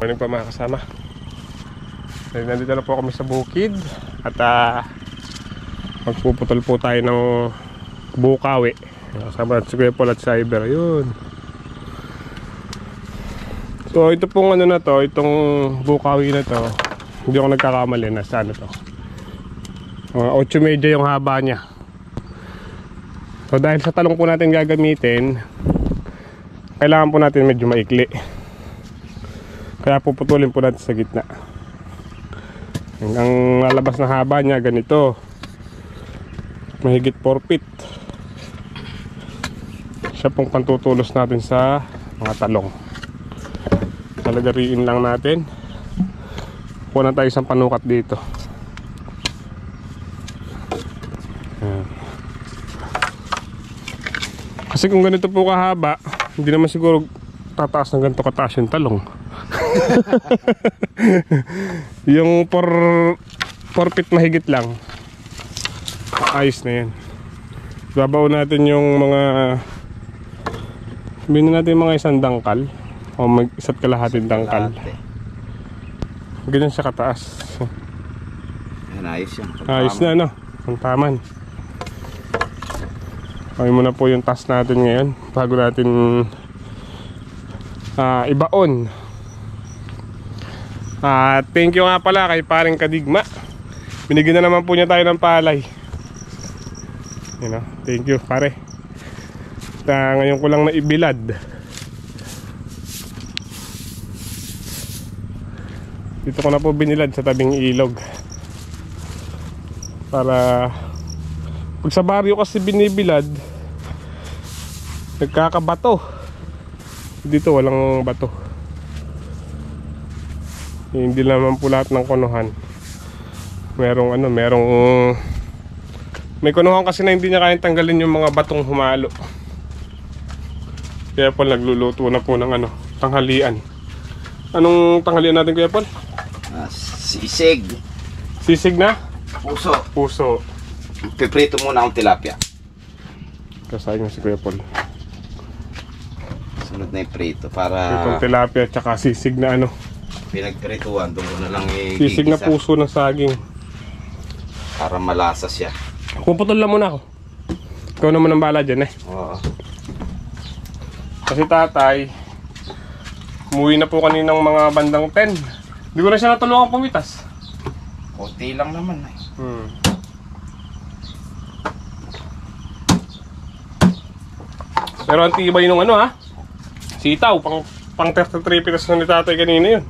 Morning pa mga kasama. Nandito na po kami sa bukid. At magpuputol po tayo ng bukawi. Kasama at si Kuya Paul at Cyber. Yun. So ito pong ano na to, itong bukawi na to, hindi ako nagkakamali na sa ano to, 8 medyo yung haba niya. So dahil sa talong po natin gagamitin, kailangan po natin medyo maikli. Kaya puputulin po natin sa gitna. Ang lalabas na haba niya ganito, mahigit 4 feet. Siya pong pantutulos natin sa mga talong. Talagariin lang natin. Kuha na tayo isang panukat dito. Ayan. Kasi kung ganito po kahaba, hindi naman siguro tataas ng ganito kataas yung talong. Yung 4 feet mahigit lang, ayos na yan. Babaw natin yung mga, binin natin mga isang dangkal o isa't kalahating dangkal. Ganyan siya kataas. Ayos yan. Ayos na no, ang taman. Okay muna po yung task natin ngayon bago natin ibaon. Thank you nga pala kay paring Kadigma. Binigyan na naman po niya tayo ng palay. You know, thank you pare. Ngayon ko lang naibilad. Dito ko na po binilad sa tabing ilog. Para pag sa baryo kasi binibilad, nagkakabato. Dito walang bato. Hindi naman po lahat ng kunuhan. May kunuhan kasi na hindi niya kayang tanggalin yung mga batong humalo. Kaya po nagluluto na po ng tanghalian. Anong tanghalian natin Kuya Paul? Sisig. Sisig na? Puso. Puso. Piprito muna ang tilapia. Kasayang na si Kuya Paul. Sunod na yung prito para itong tilapia tsaka sisig na pinagprituan. Doon ko na lang sisig na puso ng saging. Para malasa siya. Puputol lang muna ako. Ikaw naman ang bahala dyan Oo. Kasi tatay umuwi na po kaninang mga bandang 10. Hindi ko na siya natulungan pumitas. Kunti lang naman Pero ang tibay nung sitaw, pang 33 pitas na ni tatay kanina yun.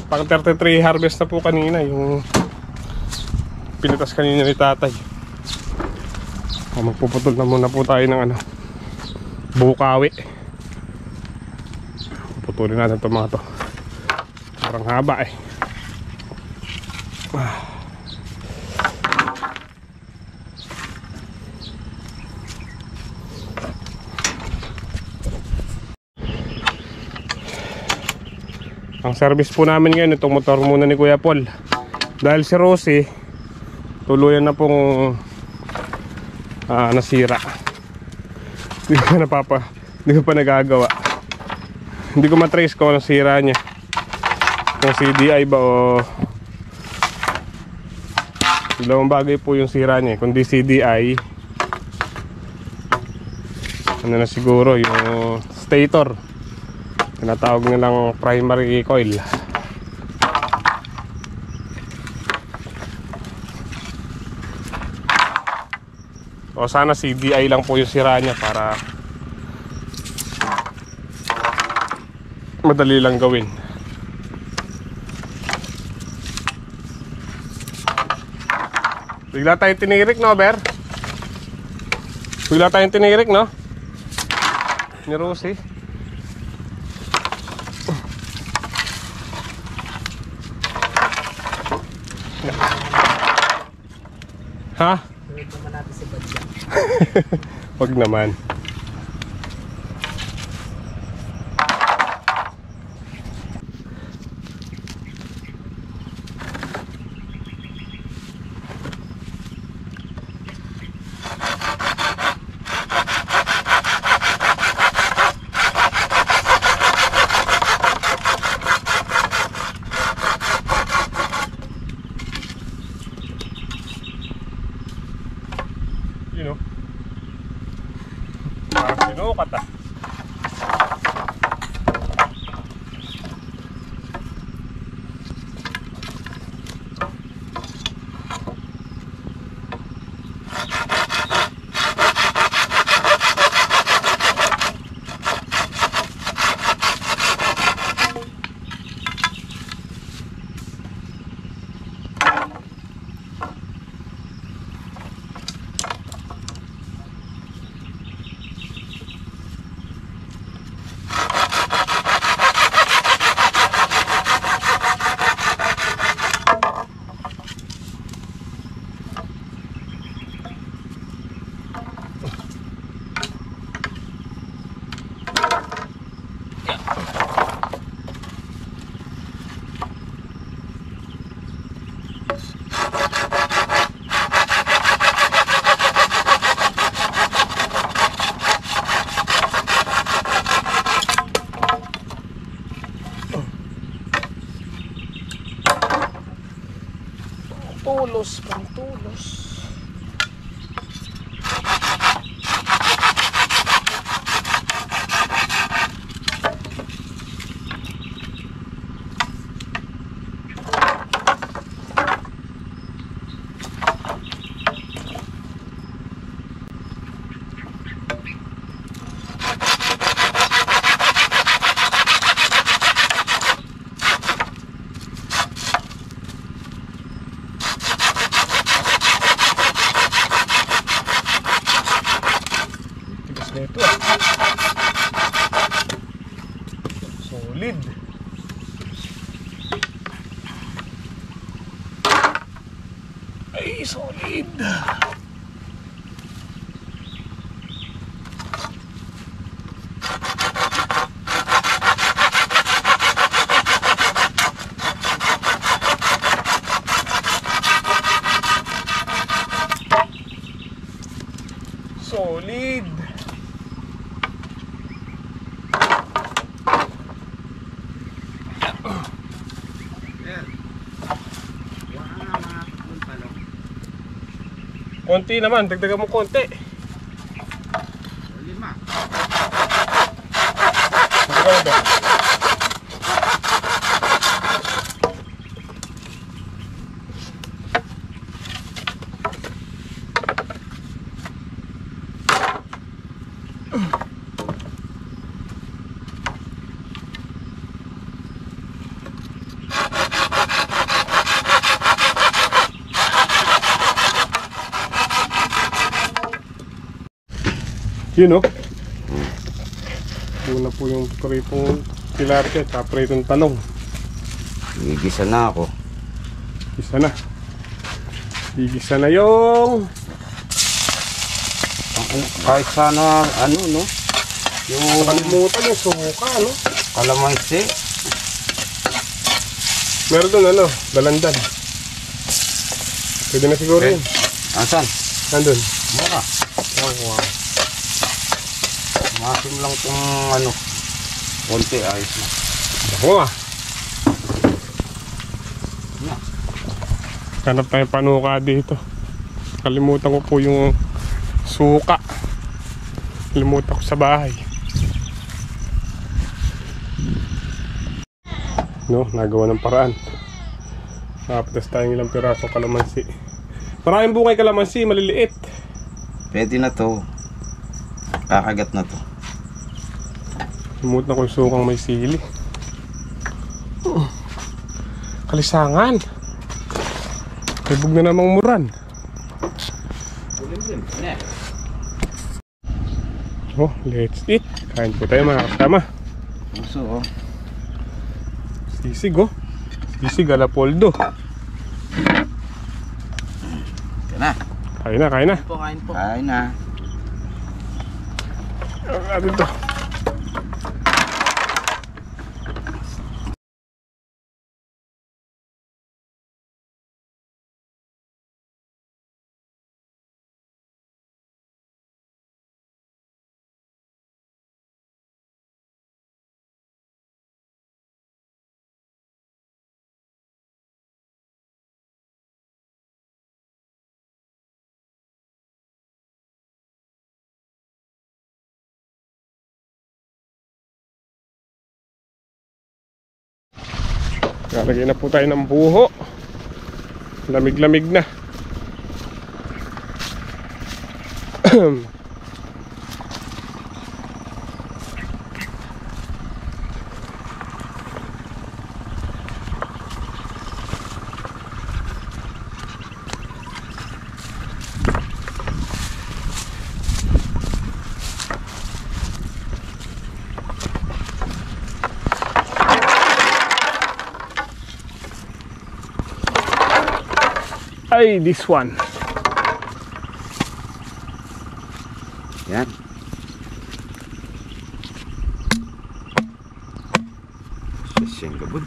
Pang 33 harvest na po kanina yung pinitas kanina ni tatay. Magpuputol na muna po tayo ng bukawi. Putulin natin itong mga to. Parang haba Ang service po namin ngayon itong motor muna ni Kuya Paul. Dahil si Rosie tuluyan na pong nasira. Hindi ko pa nagagawa. Hindi ko matrace kung anong sira niya, kung CDI ba o dalawang bagay po yung sira niya. Kung di CDI, na siguro yung stator, tinatawag nilang primary coil. O sana CDI lang po yung sira niya para madali lang gawin. Bigla tayong tinirik, no, Ber? Bigla tayong tinirik, no? Ni Rosie. Ha? Wag naman. Pantulos, pantulos. Ito solid. Ay, solid. Solid. Konti naman, dagdagan mo konti. 5. Dagdagan ba? Yun o. Una po yung pritong tilapia at pritong talong. Gigisa na ako. Isa na. Igisa na yung Kahit sana ano no? Yung kalimutan yung suka, no? kalamansi. Meron doon ano, dalandan. Pwede na siguro yun. Asan? Nandun. Mura. Oh, wow. Masim lang itong ano. Konti ayos na. Ako ah. Hanap tayo panuka dito. Kalimutan ko po yung suka. Kalimutan ko sa bahay. No, nagawa ng paraan. Nakapatas tayong ilang pirasong kalamansi. Maraming bungay kalamansi, maliliit. Pwede na to. Kakagat na to. Kalimutan ko yung sukang may sili. Kalisangan. Ibog na namang muran. Oh, let's eat. Kain po tayo mga kasama. Puso oh. Sisig oh. Sisig ala poldo. Ito na. Kain na, kain na. Kain po. Kain na. Ang atin to. Lalagay na po tayo ng buho. Lamig-lamig na. Ay, this one. Yan. Siyang gabon.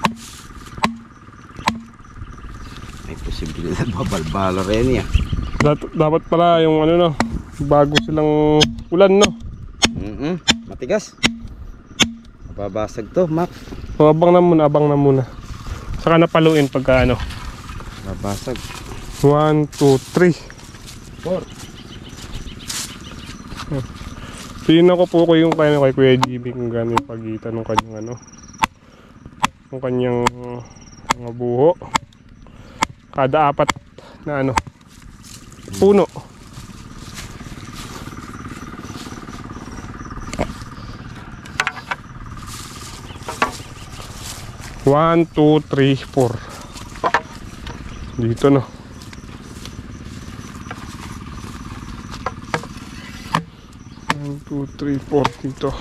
May posibilidad babalbala rin yan. Dapat pala yung ano no, bago silang ulan no. Matigas. Babasag to, Mac. So, abang na muna, abang na muna. Saka napaluin pagka ano. Babasag. 1, 2, 3. 4. Tingnan ko po ko yung kay Kuya GB kung gano'n yung pagitan ng kanyang ano, ng kanyang mga buho. Kada 4 na ano, puno. One, two, three, four. Dito no. One, two, three, four dito.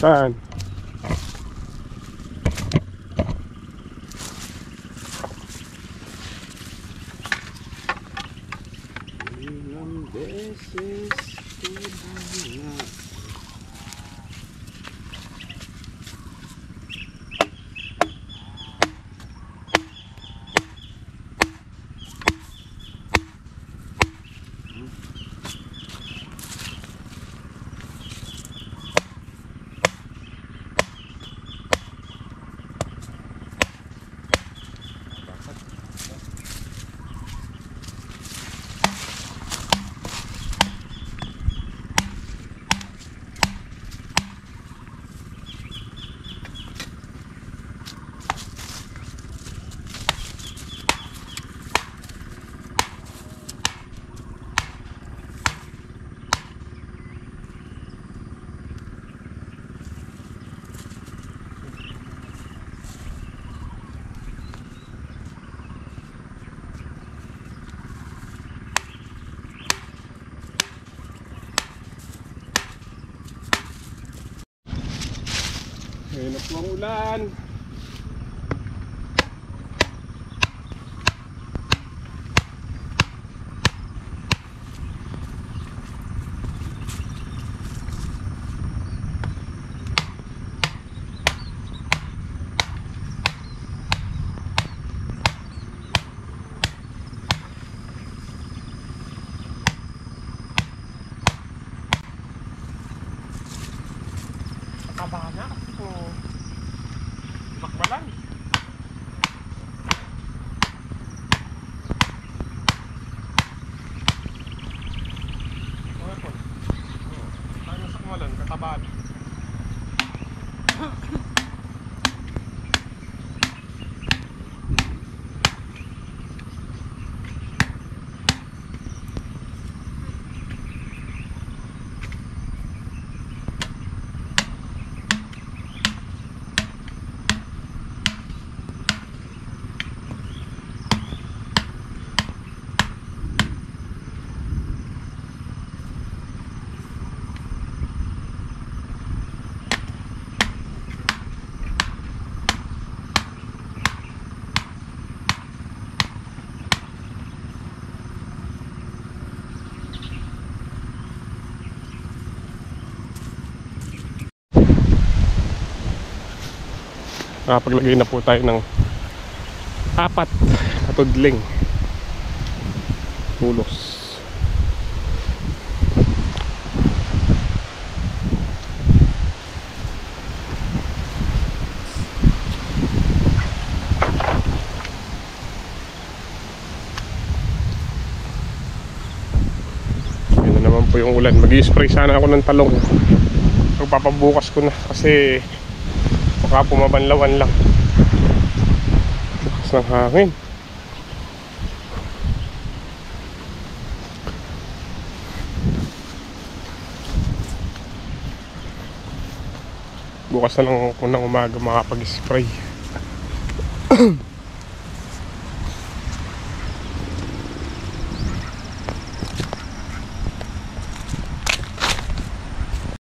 Saan? Ilang beses ko na. Ngayon na po ang ulan. Kabana ako. Nakapaglagay na po tayo ng 4 na tudling tulos. Yun na naman po yung ulan. Mag-i-spray sana ako ng talong. Pagpapabukas ko na kasi baka pumabanlawan lang. Bukas ng hangin. Bukas na lang ako ng umaga makapag-spray.